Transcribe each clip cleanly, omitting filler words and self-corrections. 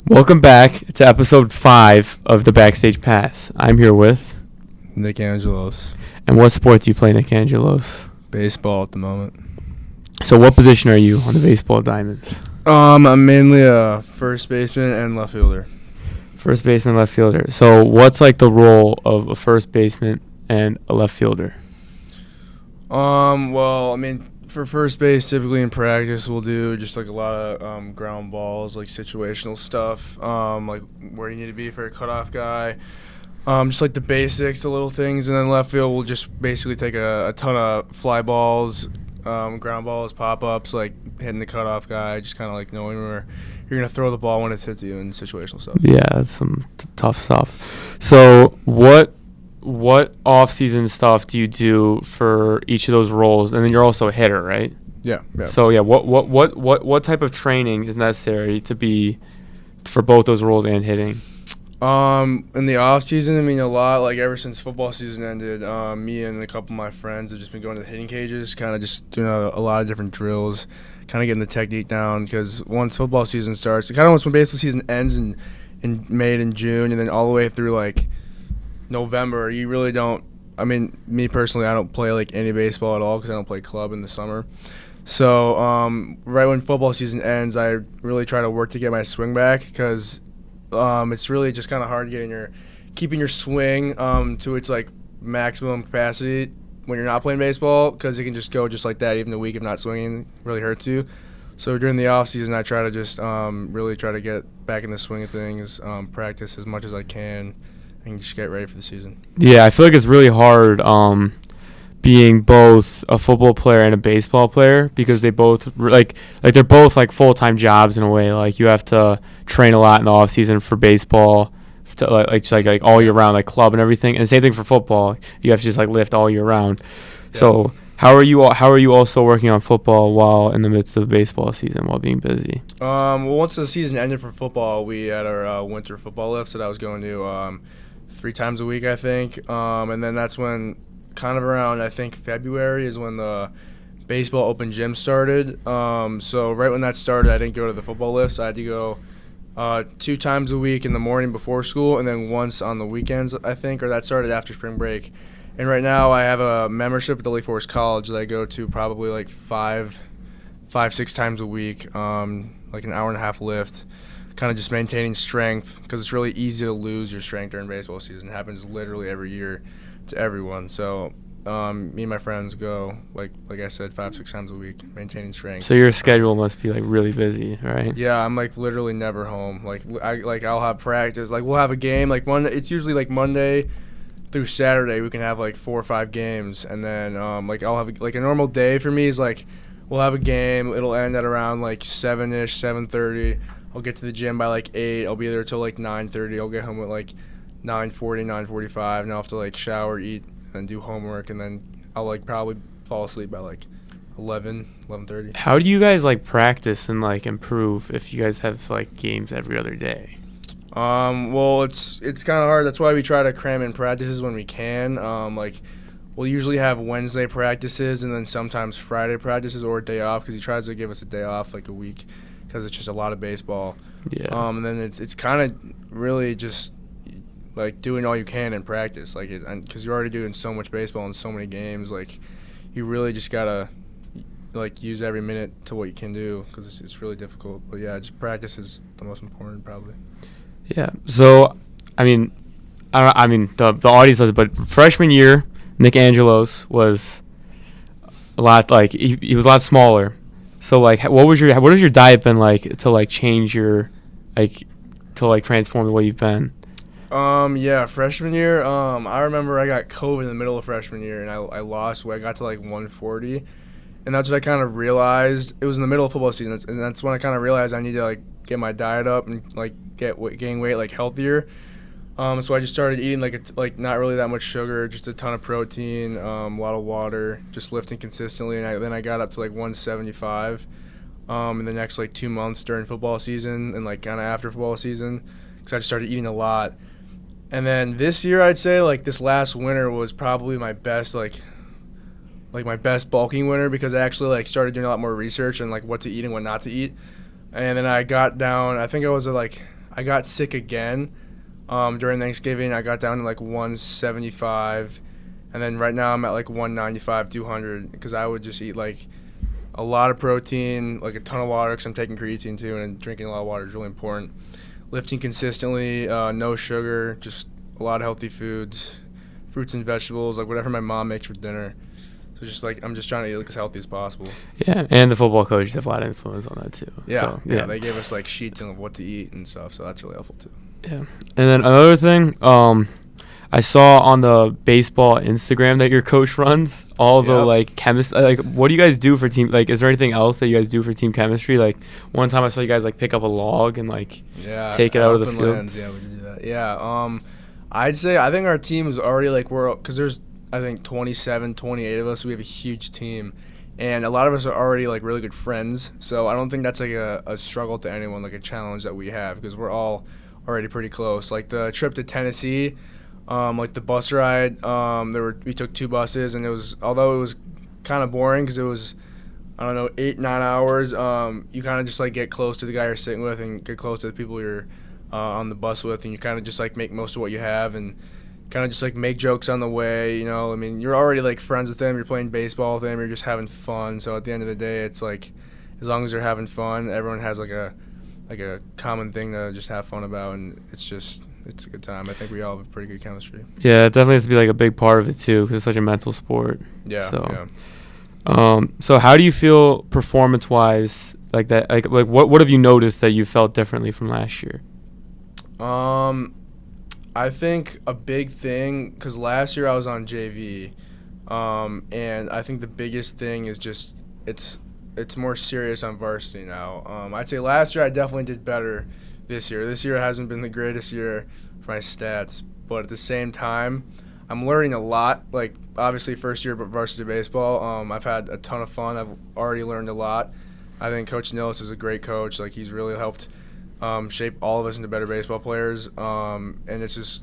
Welcome back to episode 5 of the Backstage Pass. I'm here with... Nick Angelos. And what sport do you play, Nick Angelos? Baseball at the moment. So what position are you on the baseball diamonds? I'm mainly a first baseman and left fielder. First baseman, left fielder. So what's like the role of a first baseman and a left fielder? For first base, typically in practice, we'll do just like a lot of ground balls, like situational stuff, like where you need to be for a cutoff guy, just like the basics, the little things. And then left field, we'll just basically take a ton of fly balls, ground balls, pop-ups, like hitting the cutoff guy, just kind of like knowing where you're going to throw the ball when it's hit you and situational stuff. Yeah, that's some tough stuff. So what off-season stuff do you do for each of those roles? And then you're also a hitter, right? Yeah. So yeah, what type of training is necessary to be for both those roles and hitting? In the off season, a lot. Like ever since football season ended, me and a couple of my friends have just been going to the hitting cages, kind of just doing a lot of different drills, kind of getting the technique down. Because once football season starts, it kind of once when baseball season ends in May and June, and then all the way through like November, you really don't. Me personally, I don't play like any baseball at all because I don't play club in the summer. So right when football season ends, I really try to work to get my swing back because it's really just kind of hard keeping your swing to its like maximum capacity when you're not playing baseball because it can just go just like that. Even a week of not swinging really hurts you. So during the off season, I try to just really try to get back in the swing of things, practice as much as I can, and just get ready for the season. Yeah, I feel like it's really hard being both a football player and a baseball player because they both they're both like full-time jobs in a way. Like you have to train a lot in the off season for baseball, to like all year round, like club and everything. And the same thing for football. You have to just like lift all year round. Yeah. So how are you also working on football while in the midst of the baseball season while being busy? Once the season ended for football, we had our winter football lifts that I was going to 3 times a week, I think. And then that's when, kind of around, I think, February is when the baseball open gym started. So right when that started, I didn't go to the football lifts. I had to go 2 times a week in the morning before school and then once on the weekends, I think, or that started after spring break. And right now I have a membership at the Lake Forest College that I go to probably like 6 times a week, like an hour and a half lift. Kind of just maintaining strength because it's really easy to lose your strength during baseball season. It happens literally every year to everyone. So me and my friends go, like I said, 5-6 times a week, maintaining strength. So your schedule must be like really busy, right? Yeah, I'm like literally never home. I'll have practice. Like we'll have a game. Like Monday, it's usually like Monday through Saturday. We can have like 4 or 5 games, and then I'll have like a normal day for me is like we'll have a game. It'll end at around like 7-ish, 7:30. I'll get to the gym by like 8. I'll be there till like 9:30. I'll get home at like 9:40, 9:45, and I'll have to like shower, eat, and do homework, and then I'll like probably fall asleep by like 11:30. How do you guys like practice and like improve if you guys have like games every other day? Well, it's kind of hard. That's why we try to cram in practices when we can. We'll usually have Wednesday practices and then sometimes Friday practices or a day off because he tries to give us a day off like a week because it's just a lot of baseball. Yeah. And then it's kind of really just like doing all you can in practice, like because you're already doing so much baseball and so many games. Like you really just gotta like use every minute to what you can do because it's really difficult. But yeah, just practice is the most important probably. Yeah. So, the audience does it, but freshman year, Nick Angelos was a lot like he was a lot smaller. So like, what has your diet been like to like change your to like transform the way you've been? Yeah, freshman year. I remember I got COVID in the middle of freshman year, and I lost weight. I got to like 140, and that's what I kind of realized. It was in the middle of football season, and that's when I kind of realized I need to like get my diet up and like gain weight like healthier. So I just started eating like not really that much sugar, just a ton of protein, a lot of water, just lifting consistently, and then I got up to like 175 in the next like 2 months during football season and like kind of after football season because I just started eating a lot. And then this year, I'd say like this last winter was probably my best my best bulking winter because I actually like started doing a lot more research on like what to eat and what not to eat. And then I got down. I think I was at like I got sick again during Thanksgiving. I got down to like 175, and then right now I'm at like 195, 200 because I would just eat like a lot of protein, like a ton of water because I'm taking creatine too, and drinking a lot of water is really important. Lifting consistently, no sugar, just a lot of healthy foods, fruits and vegetables, like whatever my mom makes for dinner. So just like I'm just trying to eat like as healthy as possible. Yeah, and the football coaches have a lot of influence on that too. Yeah, So, yeah, they gave us like sheets of what to eat and stuff, so that's really helpful too. Yeah, and then another thing, I saw on the baseball Instagram that your coach runs all the like chemistry. Like, what do you guys do for team? Like, is there anything else that you guys do for team chemistry? Like, one time I saw you guys like pick up a log and like take it out of the field. Lands, yeah, we did do that. Yeah, I'd say I think our team is already like because there's I think 27, 28 of us. We have a huge team, and a lot of us are already like really good friends. So I don't think that's like a struggle to anyone, like a challenge that we have because we're all already pretty close. Like the trip to Tennessee. Like the bus ride, we took 2 buses, and although it was kind of boring because it was, I don't know, 8-9 hours. You kind of just like get close to the guy you're sitting with and get close to the people you're on the bus with, and you kind of just like make most of what you have and kind of just like make jokes on the way. You know, I mean, you're already like friends with them. You're playing baseball with them. You're just having fun. So at the end of the day, it's like as long as you're having fun, everyone has like a common thing to just have fun about, and it's a good time. I think we all have a pretty good chemistry. Yeah, it definitely has to be like a big part of it too, because it's such a mental sport. Yeah. So, so how do you feel performance-wise? Like that, like what have you noticed that you felt differently from last year? I think a big thing because last year I was on JV, and I think the biggest thing is just it's more serious on varsity now. I'd say last year I definitely did better. This year hasn't been the greatest year for my stats, but at the same time, I'm learning a lot. Like obviously, first year varsity baseball, I've had a ton of fun. I've already learned a lot. I think Coach Nils is a great coach. Like he's really helped shape all of us into better baseball players. And it's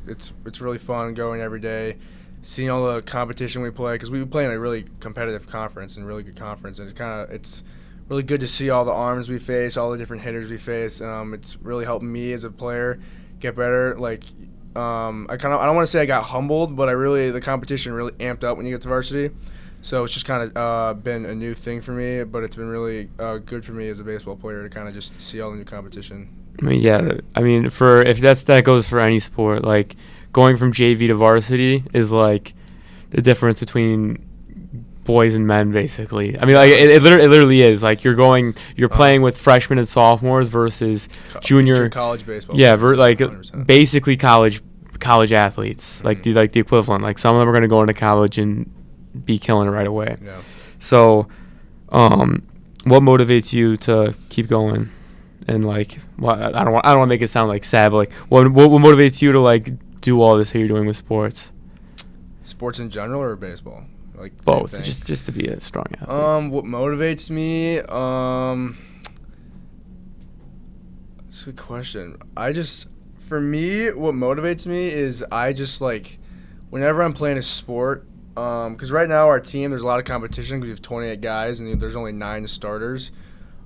really fun going every day, seeing all the competition we play because we play in a really competitive conference and really good conference, and it's really good to see all the arms we face, all the different hitters we face. It's really helped me as a player get better. Like, I don't want to say I got humbled, but the competition really amped up when you get to varsity. So it's just kind of been a new thing for me, but it's been really good for me as a baseball player to kind of just see all the new competition. I mean, yeah. I mean, if that goes for any sport, like going from JV to varsity is like the difference between boys and men, basically. I mean, like it literally is. Like you're playing with freshmen and sophomores versus junior college baseball. Yeah, basically college athletes, like the equivalent. Like some of them are going to go into college and be killing it right away. Yeah. So, what motivates you to keep going? And like, I don't want to make it sound like sad, but like, what motivates you to like do all this that you're doing with sports? Sports in general or baseball? Like both, just to be a strong athlete. What motivates me? That's a good question. For me, what motivates me is I just like, whenever I'm playing a sport, because right now our team, there's a lot of competition because we have 28 guys and there's only 9 starters.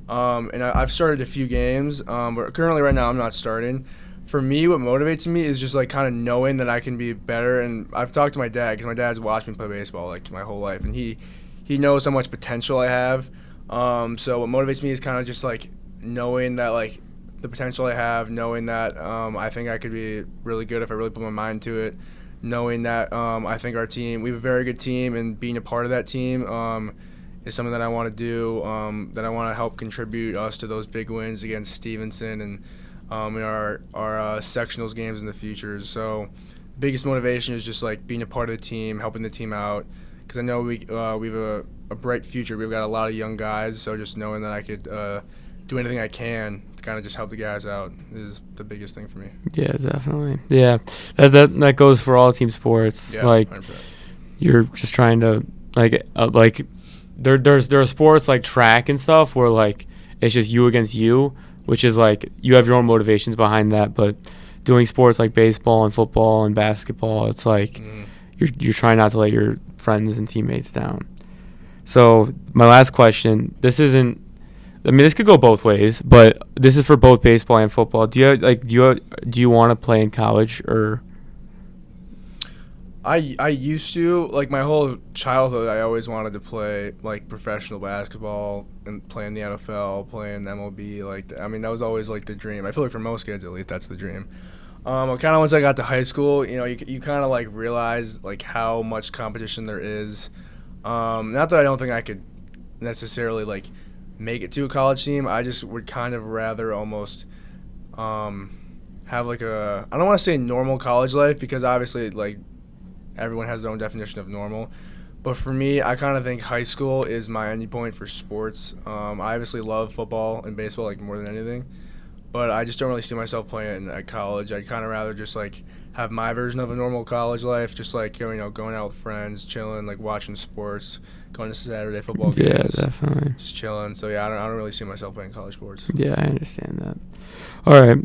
And I've started a few games, but currently right now I'm not starting. For me, what motivates me is just like kind of knowing that I can be better. And I've talked to my dad because my dad's watched me play baseball like my whole life, and he knows how much potential I have. So what motivates me is kind of just like knowing that like the potential I have, knowing that I think I could be really good if I really put my mind to it, knowing that I think we have a very good team, and being a part of that team is something that I want to do, that I want to help contribute us to those big wins against Stevenson and in our sectionals games in the future. So biggest motivation is just like being a part of the team, helping the team out, because I know we have a bright future. We've got a lot of young guys, so just knowing that I could do anything I can to kind of just help the guys out is the biggest thing for me. Yeah, definitely. Yeah, that goes for all team sports. Yeah, like 100%. You're just trying to like there are sports like track and stuff where like it's just you against you, which is like you have your own motivations behind that. But doing sports like baseball and football and basketball, it's like you're trying not to let your friends and teammates down. So my last question, this isn't I mean, this could go both ways, but this is for both baseball and football. Do you want to play in college or? I used to, like, my whole childhood, I always wanted to play, like, professional basketball and play in the NFL, play in MLB. Like, I mean, that was always, like, the dream. I feel like for most kids, at least, that's the dream. Kind of once I got to high school, you know, you kind of, like, realize, like, how much competition there is. Not that I don't think I could necessarily, like, make it to a college team. I just would kind of rather almost have, like, I don't want to say normal college life because, obviously, like, everyone has their own definition of normal. But for me, I kind of think high school is my ending point for sports. I obviously love football and baseball, like, more than anything. But I just don't really see myself playing it at college. I'd kind of rather just, like, have my version of a normal college life, just, like, you know, going out with friends, chilling, like, watching sports, going to Saturday football games. Yeah, definitely. Just chilling. So, yeah, I don't really see myself playing college sports. Yeah, I understand that. All right.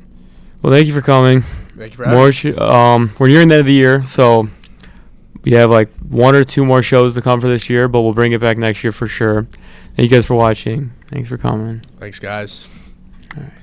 Well, thank you for coming. Thank you for having me. We're nearing the end of the year, so we have like 1 or 2 more shows to come for this year, but we'll bring it back next year for sure. Thank you guys for watching. Thanks for coming. Thanks, guys. All right.